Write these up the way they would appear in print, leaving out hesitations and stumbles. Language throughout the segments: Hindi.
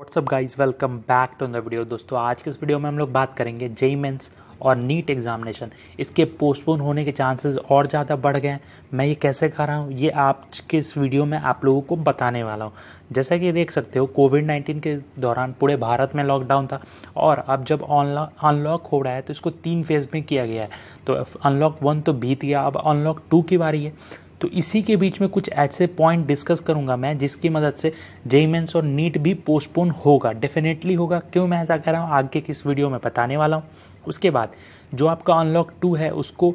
WhatsApp guys, welcome back to the video. दोस्तों, आज के इस वीडियो में हम लोग बात करेंगे जेईई मेंस और नीट एग्जामिनेशन। इसके पोस्टपोन होने के चांसेस और ज़्यादा बढ़ गए हैं। मैं ये कैसे कर रहा हूँ, ये आज के इस वीडियो में आप लोगों को बताने वाला हूँ। जैसा कि देख सकते हो, कोविड-19 के दौरान पूरे भारत में लॉकडाउन था और अब जब अनलॉक हो रहा है तो इसको 3 फेज़ में किया गया है। तो अनलॉक 1 तो बीत गया, अब अनलॉक 2 की बारी है। तो इसी के बीच में कुछ ऐसे पॉइंट डिस्कस करूंगा मैं जिसकी मदद से जेईई मेंस और नीट भी पोस्टपोन होगा, डेफिनेटली होगा। क्यों मैं ऐसा कह रहा हूँ, आगे की इस वीडियो में बताने वाला हूँ। उसके बाद जो आपका अनलॉक 2 है उसको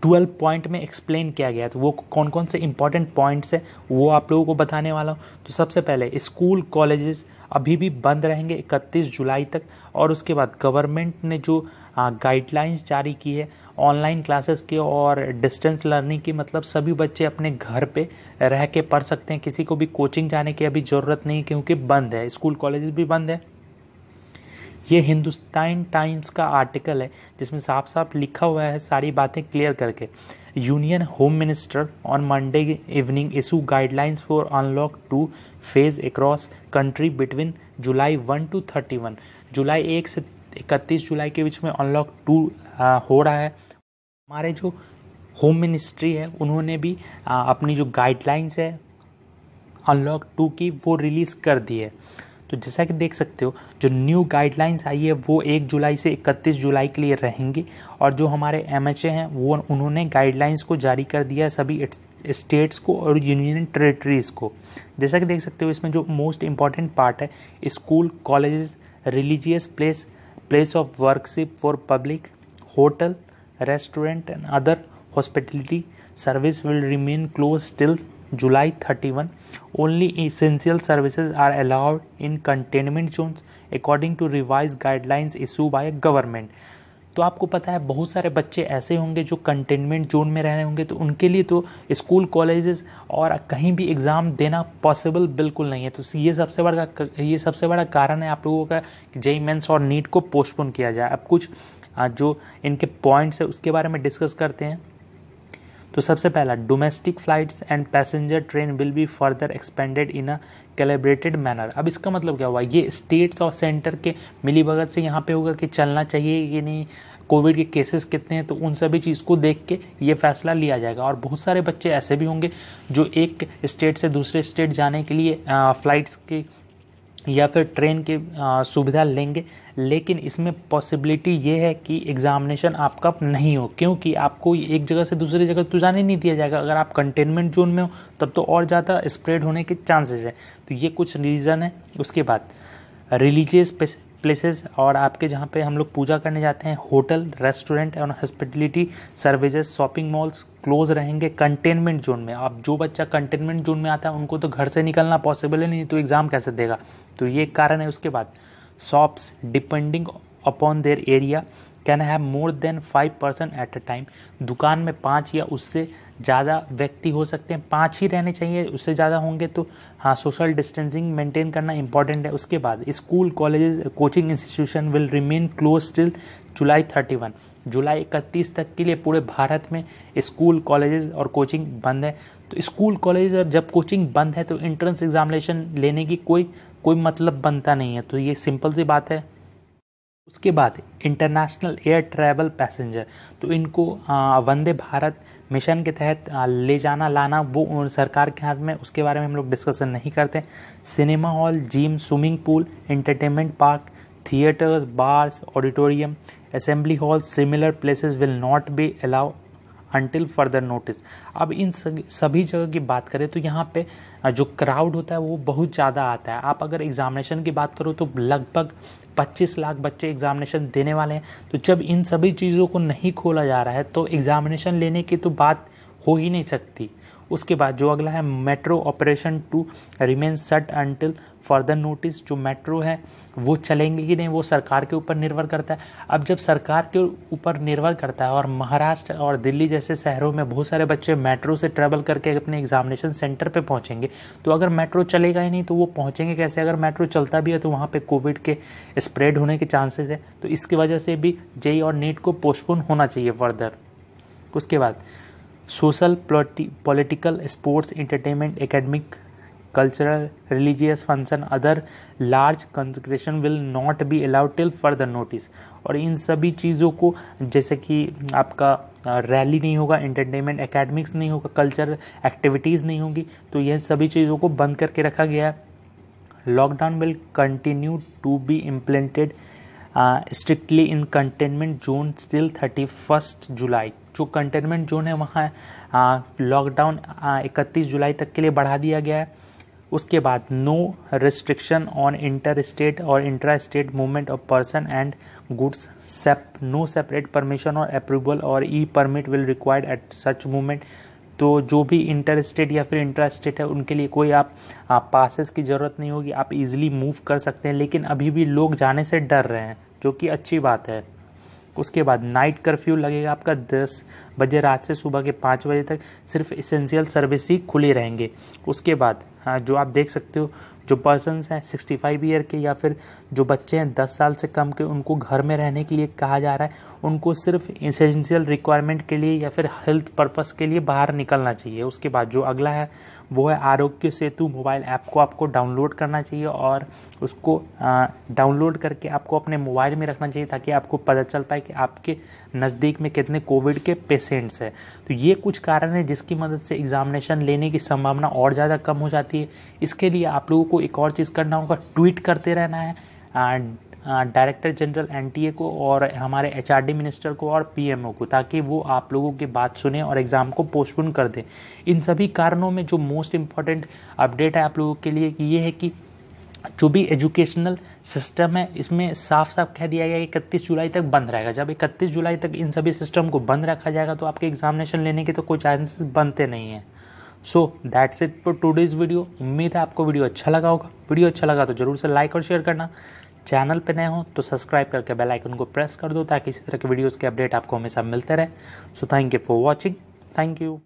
12 पॉइंट में एक्सप्लेन किया गया है। तो वो कौन कौन से इंपॉर्टेंट पॉइंट्स हैं वो आप लोगों को बताने वाला हूँ। तो सबसे पहले स्कूल कॉलेजेस अभी भी बंद रहेंगे 31 जुलाई तक। और उसके बाद गवर्नमेंट ने जो गाइडलाइंस जारी की है ऑनलाइन क्लासेस के और डिस्टेंस लर्निंग की, मतलब सभी बच्चे अपने घर पे रह के पढ़ सकते हैं। किसी को भी कोचिंग जाने की अभी ज़रूरत नहीं, क्योंकि बंद है, स्कूल कॉलेजेस भी बंद है। ये हिंदुस्तान टाइम्स का आर्टिकल है जिसमें साफ साफ लिखा हुआ है सारी बातें क्लियर करके। Union home minister on Monday evening issue guidelines for unlock 2 phase across country between July 1 to 31। जुलाई 1 से 31 जुलाई के बीच में अनलॉक 2 हो रहा है। हमारे जो होम मिनिस्ट्री है उन्होंने भी अपनी जो गाइडलाइंस है अनलॉक 2 की वो रिलीज़ कर दी है। तो जैसा कि देख सकते हो, जो न्यू गाइडलाइंस आई है वो 1 जुलाई से 31 जुलाई के लिए रहेंगी। और जो हमारे एमएचए हैं वो उन्होंने गाइडलाइंस को जारी कर दिया है सभी स्टेट्स को और यूनियन टेरेटरीज़ को। जैसा कि देख सकते हो, इसमें जो मोस्ट इम्पॉर्टेंट पार्ट है, school colleges, religious place of worship for public, hotel, restaurant and other hospitality service will remain closed till July 31. Only essential services are allowed in containment zones according to revised guidelines issued by government. तो आपको पता है बहुत सारे बच्चे ऐसे होंगे जो कंटेनमेंट जोन में रह रहे होंगे, तो उनके लिए तो स्कूल कॉलेजेस और कहीं भी एग्ज़ाम देना पॉसिबल बिल्कुल नहीं है। तो ये सबसे बड़ा कारण है आप लोगों का जेईई मेंस और नीट को पोस्टपोन किया जाए। अब कुछ जो इनके पॉइंट्स है उसके बारे में डिस्कस करते हैं। तो सबसे पहला, domestic flights and passenger train will be further expanded in a calibrated manner. अब इसका मतलब क्या हुआ, ये स्टेट्स और सेंटर के मिलीभगत से यहाँ पे होगा कि चलना चाहिए कि नहीं, कोविड के केसेस कितने हैं, तो उन सभी चीज़ को देख के ये फैसला लिया जाएगा। और बहुत सारे बच्चे ऐसे भी होंगे जो एक स्टेट से दूसरे स्टेट जाने के लिए फ़्लाइट्स की या फिर ट्रेन की सुविधा लेंगे, लेकिन इसमें पॉसिबिलिटी ये है कि एग्ज़ामिनेशन आपका नहीं हो, क्योंकि आपको एक जगह से दूसरी जगह तो जाने नहीं दिया जाएगा। अगर आप कंटेनमेंट जोन में हो तब तो और ज़्यादा स्प्रेड होने के चांसेस है। तो ये कुछ रीज़न है। उसके बाद रिलीजियस प्लेसेस और आपके जहाँ पे हम लोग पूजा करने जाते हैं, होटल, रेस्टोरेंट और hospitality services, shopping malls close रहेंगे कंटेनमेंट जोन में। अब जो बच्चा कंटेनमेंट जोन में आता है उनको तो घर से निकलना पॉसिबल ही नहीं, तो एग्ज़ाम कैसे देगा, तो ये कारण है। उसके बाद shops depending upon their area can have more than 5% at a time. दुकान में 5 या उससे ज़्यादा व्यक्ति हो सकते हैं, 5 ही रहने चाहिए, उससे ज़्यादा होंगे तो हाँ, सोशल डिस्टेंसिंग मेंटेन करना इंपॉर्टेंट है। उसके बाद school colleges coaching institution will remain close till July 31। जुलाई 31 तक के लिए पूरे भारत में स्कूल कॉलेजेस और कोचिंग बंद है। तो स्कूल कॉलेज और जब कोचिंग बंद है तो एंट्रेंस एग्जामिनेशन लेने की कोई मतलब बनता नहीं है, तो ये सिंपल सी बात है। उसके बाद इंटरनेशनल एयर ट्रैवल पैसेंजर, तो इनको वंदे भारत मिशन के तहत ले जाना लाना वो सरकार के हाथ में, उसके बारे में हम लोग डिस्कशन नहीं करते। Cinema hall, gym, swimming pool, entertainment park, theatres, bars, auditorium, assembly hall, similar places will not B allow until further notice. अब इन सभी जगह की बात करें तो यहाँ पे जो क्राउड होता है वो बहुत ज़्यादा आता है। आप अगर एग्ज़ामिनेशन की बात करो तो लगभग 25 लाख बच्चे एग्ज़ामिनेशन देने वाले हैं। तो जब इन सभी चीज़ों को नहीं खोला जा रहा है तो एग्ज़ामिनेशन लेने की तो बात हो ही नहीं सकती। उसके बाद जो अगला है, metro operation 2 remain shut until further notice. जो मेट्रो है वो चलेंगे कि नहीं वो सरकार के ऊपर निर्भर करता है। अब जब सरकार के ऊपर निर्भर करता है और महाराष्ट्र और दिल्ली जैसे शहरों में बहुत सारे बच्चे मेट्रो से ट्रैवल करके अपने एग्जामिनेशन सेंटर पे पहुंचेंगे, तो अगर मेट्रो चलेगा ही नहीं तो वो पहुंचेंगे कैसे। अगर मेट्रो चलता भी है तो वहाँ पे कोविड के स्प्रेड होने के चांसेस है। तो इसकी वजह से भी जेईई और नीट को पोस्टपोन होना चाहिए फर्दर। उसके बाद social, political, sports, entertainment, academic cultural, religious function, other large congregation will not be allowed till further notice. और इन सभी चीज़ों को, जैसे कि आपका रैली नहीं होगा, एंटरटेनमेंट एकेडमिक्स नहीं होगा, कल्चरल एक्टिविटीज़ नहीं होगी, तो यह सभी चीज़ों को बंद करके रखा गया है। Lockdown will continue to be implemented strictly in containment zone still 31 July. जो कंटेनमेंट जोन है वहाँ लॉकडाउन 31 जुलाई तक के लिए बढ़ा दिया गया है। उसके बाद no restriction on inter state और intra state movement of person and goods, no separate permission और अप्रूवल और E permit will required at such movement. तो जो भी इंटर स्टेट या फिर इंट्रा स्टेट है उनके लिए कोई आप पासेस की ज़रूरत नहीं होगी, आप इजीली मूव कर सकते हैं। लेकिन अभी भी लोग जाने से डर रहे हैं, जो कि अच्छी बात है। उसके बाद नाइट कर्फ्यू लगेगा आपका 10 बजे रात से सुबह के 5 बजे तक, सिर्फ इसेंशियल सर्विस ही खुली रहेंगे। उसके बाद जो आप देख सकते हो, जो पर्सन्स हैं 65 ईयर के या फिर जो बच्चे हैं 10 साल से कम के, उनको घर में रहने के लिए कहा जा रहा है। उनको सिर्फ इसेंशियल रिक्वायरमेंट के लिए या फिर हेल्थ पर्पस के लिए बाहर निकलना चाहिए। उसके बाद जो अगला है वो है आरोग्य सेतु मोबाइल ऐप को आपको डाउनलोड करना चाहिए और उसको डाउनलोड करके आपको अपने मोबाइल में रखना चाहिए, ताकि आपको पता चल पाए कि आपके नज़दीक में कितने कोविड के पेशेंट्स हैं। तो ये कुछ कारण है जिसकी मदद से एग्जामिनेशन लेने की संभावना और ज़्यादा कम हो जाती है। इसके लिए आप लोगों को एक और चीज़ करना होगा, ट्वीट करते रहना है डायरेक्टर जनरल एनटीए को और हमारे एचआरडी मिनिस्टर को और पीएमओ को, ताकि वो आप लोगों की बात सुने और एग्ज़ाम को पोस्टपोन कर दें। इन सभी कारणों में जो मोस्ट इम्पॉर्टेंट अपडेट है आप लोगों के लिए ये है कि जो भी एजुकेशनल सिस्टम है इसमें साफ साफ कह दिया गया है कि 31 जुलाई तक बंद रहेगा। जब 31 जुलाई तक इन सभी सिस्टम को बंद रखा जाएगा तो आपके एग्जामिनेशन लेने के तो कोई चांसेस बनते नहीं हैं। So that's it for today's video. उम्मीद है आपको वीडियो अच्छा लगा होगा। वीडियो अच्छा लगा तो जरूर से लाइक और शेयर करना। चैनल पे नए हो तो सब्सक्राइब करके बेल आइकन को प्रेस कर दो, ताकि इसी तरह के वीडियोज़ के अपडेट आपको हमेशा मिलते रहे। So thank you for watching. Thank you.